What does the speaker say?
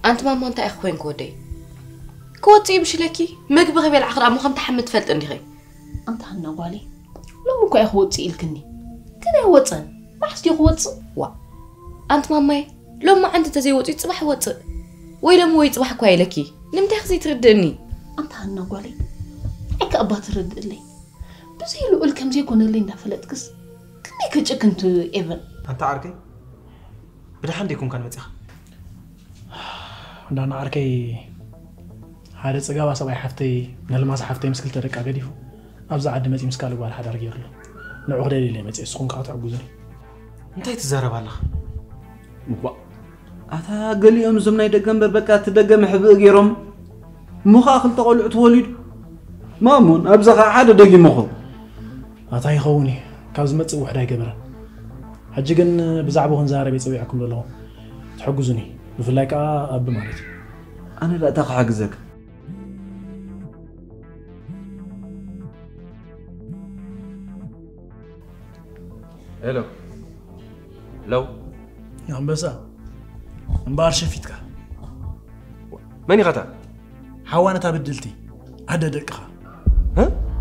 أنت ما أنت أخوين كودي كوتي مشلكي مقبغي بالعقل أمو خم تحمد فلت أندي أنت هنا قالي لو مكو أخوتي إلكني كده وطن ما حد يخوت وا أنت مامي لو ما أنت تزيوتي تصبح وطن ويلا مو يصبح كويلكي نمت أخزي تردني أنت هنا قالي إك أبا ترد لي بس هي لو كم زي كون اللي ندفلتكس كني كجك أنت إيفن أنت عاركي بدي حمدي يكون كان متأخر أنا عاركي هذا صجاوا سبعي حفتي نلمس حفتي مسكل ترك أجديفو أبزع عد متي مسكال ولا حدا رجير له نعقد لي متي سخون قاطع جوزني أنت يتزارب الله مقبا أتا قال يوم زمنا يدقم بربكات تدقم حب غيرهم مخاخل تقول تولد مامون أبزع حدا دقي مخو أتا يخوني كاز مت وحده يقبره حججن بزعبهن زارب يصويعكم له تحجزني بفلاك أب مالتي أنا لا تقع حجزك هلو لو يا بسا مبار شفيتك ماني غتا حوانا تبدلتي هذا دقها ها